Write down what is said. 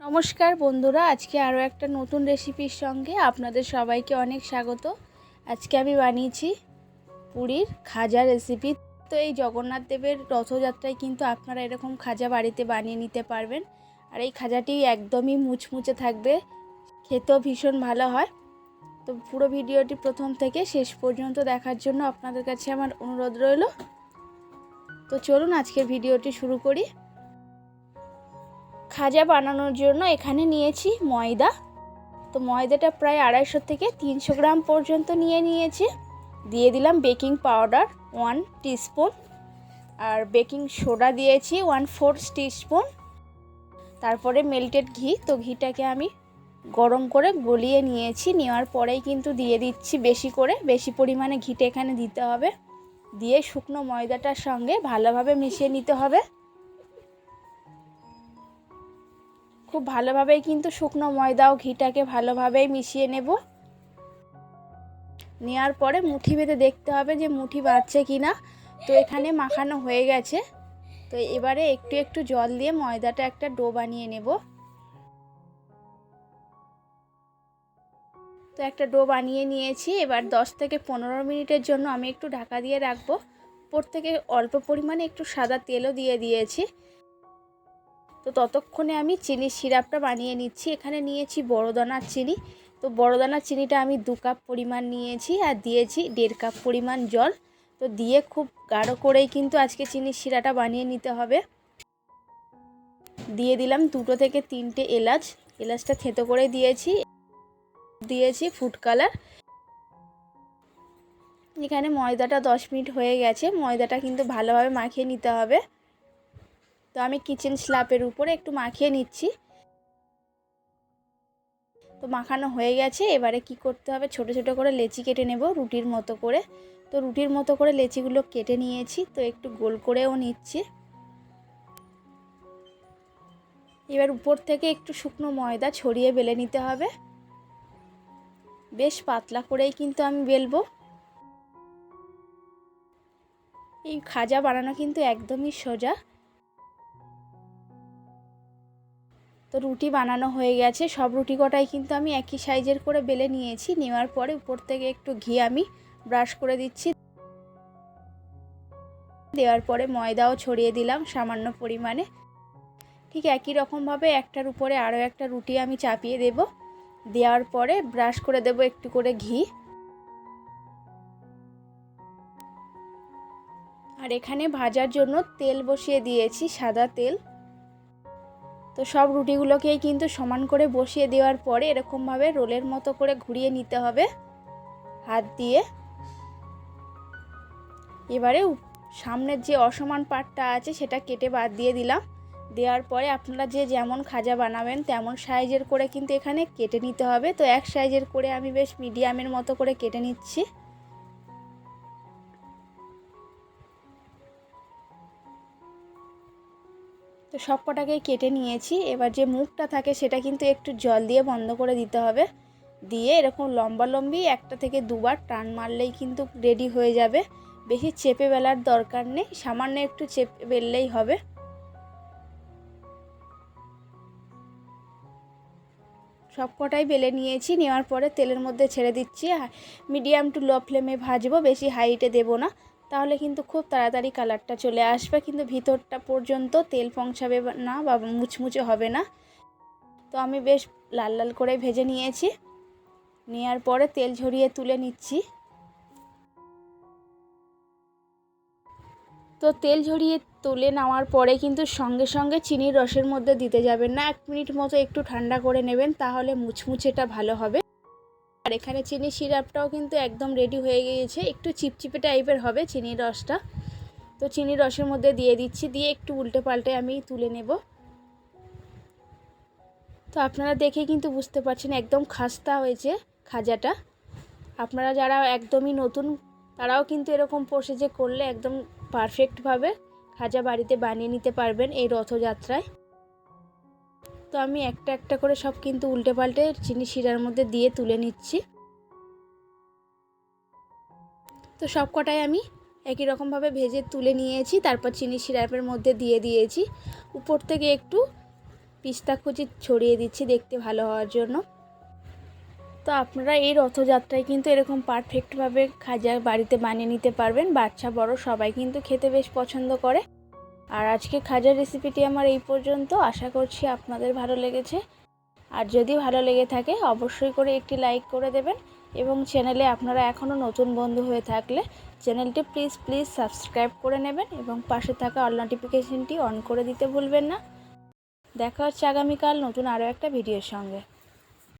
নমস্কার বন্ধুরা, আজকে আরও একটা নতুন রেসিপির সঙ্গে আপনাদের সবাইকে অনেক স্বাগত। আজকে আমি বানিয়েছি পুরীর খাজা রেসিপি। তো এই জগন্নাথ দেবের রথযাত্রায় কিন্তু আপনারা এরকম খাজা বাড়িতে বানিয়ে নিতে পারবেন। আর এই খাজাটি একদমই মুচমুচে থাকবে, খেতেও ভীষণ ভালো হয়। তো পুরো ভিডিওটি প্রথম থেকে শেষ পর্যন্ত দেখার জন্য আপনাদের কাছে আমার অনুরোধ রইল। তো চলুন আজকের ভিডিওটি শুরু করি। খাজা বানানোর জন্য এখানে নিয়েছি ময়দা। তো ময়দাটা প্রায় 250 থেকে 300 গ্রাম পর্যন্ত নিয়েছি। দিয়ে দিলাম বেকিং পাউডার 1 টিস্পুন, আর বেকিং সোডা দিয়েছি 1/4 টিস্পুন। তারপরে মেল্টেড ঘি। তো ঘিটাকে আমি গরম করে গলিয়ে নিয়েছি। নেওয়ার পরেই কিন্তু দিয়ে দিচ্ছি বেশি পরিমাণে ঘিটা এখানে দিতে হবে। দিয়ে শুকনো ময়দাটার সঙ্গে ভালোভাবে মিশিয়ে নিতে হবে। খুব ভালোভাবেই কিন্তু শুকনো ময়দা ও ঘিটাকে ভালোভাবেই মিশিয়ে নেব। নেওয়ার পরে মুঠি বেঁধে দেখতে হবে যে মুঠি বাঁধছে কিনা। তো এখানে মাখানো হয়ে গেছে। তো এবারে একটু একটু জল দিয়ে ময়দাটা একটা ডো বানিয়ে নেব। তো একটা ডো বানিয়ে নিয়েছি। এবার 10 থেকে 15 মিনিটের জন্য আমি একটু ঢাকা দিয়ে রাখবো। উপর থেকে অল্প পরিমাণে একটু সাদা তেলও দিয়ে দিয়েছি। তো ততক্ষণে আমি চিনির সিরাপটা বানিয়ে নিচ্ছি। এখানে নিয়েছি বড় দানার চিনি। তো বড় দানার চিনিটা আমি 2 কাপ পরিমাণ নিয়েছি, আর দিয়েছি 1.5 কাপ পরিমাণ জল। তো দিয়ে খুব গাঢ় করেই কিন্তু আজকে চিনির সিরাটা বানিয়ে নিতে হবে। দিয়ে দিলাম 2 থেকে 3টে এলাচটা থেঁতো করে দিয়েছি ফুড কালার। এখানে ময়দাটা 10 মিনিট হয়ে গেছে। ময়দাটা কিন্তু ভালোভাবে মাখিয়ে নিতে হবে। তো আমি কিচেন স্ল্যাপের উপরে একটু মাখিয়ে নিচ্ছি। তো মাখানো হয়ে গেছে। এবারে কি করতে হবে, ছোট ছোট করে লেচি কেটে নেব রুটির মতো করে। তো রুটির মতো করে লেচিগুলো কেটে নিয়েছি। তো একটু গোল করেও নিচ্ছি। এবার উপর থেকে একটু শুকনো ময়দা ছড়িয়ে বেলে নিতে হবে। বেশ পাতলা করেই কিন্তু আমি বেলবো। এই খাজা বানানো কিন্তু একদমই সোজা। তো রুটি বানানো হয়ে গেছে। সব রুটি কটাই কিন্তু আমি একই সাইজের করে বেলে নিয়েছি। নেওয়ার পরে উপর থেকে একটু ঘি আমি ব্রাশ করে দিচ্ছি। দেওয়ার পরে ময়দাও ছড়িয়ে দিলাম সামান্য পরিমাণে। ঠিক একই রকমভাবে একটার উপরে আরও একটা রুটি আমি চাপিয়ে দেব। দেওয়ার পরে ব্রাশ করে দেব একটু করে ঘি। আর এখানে ভাজার জন্য তেল বসিয়ে দিয়েছি, সাদা তেল। তো সব রুটিগুলোকেই কিন্তু সমান করে বসিয়ে দেওয়ার পরে এরকমভাবে রোলের মতো করে ঘুরিয়ে নিতে হবে হাত দিয়ে। এবারে সামনের যে অসমান পার্টটা আছে সেটা কেটে বাদ দিয়ে দিলাম। দেওয়ার পরে আপনারা যে যেমন খাজা বানাবেন তেমন সাইজের করে কিন্তু এখানে কেটে নিতে হবে। তো এক সাইজের করে আমি বেশ মিডিয়ামের মতো করে কেটে নিচ্ছি। তো সব কটাকেই কেটে নিয়েছি। এবার যে মুখটা থাকে সেটা কিন্তু একটু জল দিয়ে বন্ধ করে দিতে হবে। দিয়ে এরকম লম্বি 1 থেকে 2 বার টান মারলেই কিন্তু রেডি হয়ে যাবে। বেশি চেপে বেলার দরকার নেই, সামান্য একটু চেপে বেললেই হবে। সব কটাই বেলে নিয়েছি। নেওয়ার পরে তেলের মধ্যে ছেড়ে দিচ্ছি। মিডিয়াম টু লো ফ্লেমে ভাজবো, বেশি হাইটে দেব না, তাহলে কিন্তু খুব তাড়াতাড়ি কালারটা চলে আসবে, কিন্তু ভিতরটা পর্যন্ত তেল পৌঁছাবে না বা মুচমুচে হবে না। তো আমি বেশ লাল লাল করে ভেজে নিয়েছি। নেওয়ার পরে তেল ঝরিয়ে তুলে নিচ্ছি। তো তেল ঝরিয়ে তুলে নেওয়ার পরে কিন্তু সঙ্গে সঙ্গে চিনির রসের মধ্যে দিতে যাবেন না। 1 মিনিট মতো একটু ঠান্ডা করে নেবেন, তাহলে মুচমুচেটা ভালো হবে। আর এখানে চিনির সিরাপটাও কিন্তু একদম রেডি হয়ে গিয়েছে। একটু চিপচিপে টাইপের হবে চিনির রসটা। তো চিনির রসের মধ্যে দিয়ে দিচ্ছি। দিয়ে একটু উল্টে পাল্টে আমি তুলে নেব। তো আপনারা দেখে কিন্তু বুঝতে পারছেন একদম খাস্তা হয়েছে খাজাটা। আপনারা যারা একদমই নতুন তারাও কিন্তু এরকম প্রসেসে করলে একদম পারফেক্টভাবে খাজা বাড়িতে বানিয়ে নিতে পারবেন এই রথযাত্রায়। তো আমি একটা একটা করে সব কিন্তু উল্টে পাল্টে চিনি শিরার মধ্যে দিয়ে তুলে নিচ্ছি। তো সব কটাই আমি একই রকমভাবে ভেজে তুলে নিয়েছি। তারপর চিনি সিরাপের মধ্যে দিয়ে দিয়েছি। উপর থেকে একটু পিস্তা কুচি ছড়িয়ে দিচ্ছি দেখতে ভালো হওয়ার জন্য। তো আপনারা এই রথযাত্রায় কিন্তু এরকম পারফেক্টভাবে খাজা বাড়িতে বানিয়ে নিতে পারবেন। বাচ্চা বড় সবাই কিন্তু খেতে বেশ পছন্দ করে। আর আজকে খাজার রেসিপিটি আমার এই পর্যন্ত। আশা করছি আপনাদের ভালো লেগেছে। আর যদি ভালো লেগে থাকে অবশ্যই করে একটি লাইক করে দেবেন এবং চ্যানেলে আপনারা এখনও নতুন বন্ধু হয়ে থাকলে চ্যানেলটি প্লিজ সাবস্ক্রাইব করে নেবেন এবং পাশে থাকা অল নোটিফিকেশনটি অন করে দিতে ভুলবেন না। দেখা হচ্ছে আগামীকাল নতুন আরও একটা ভিডিওর সঙ্গে।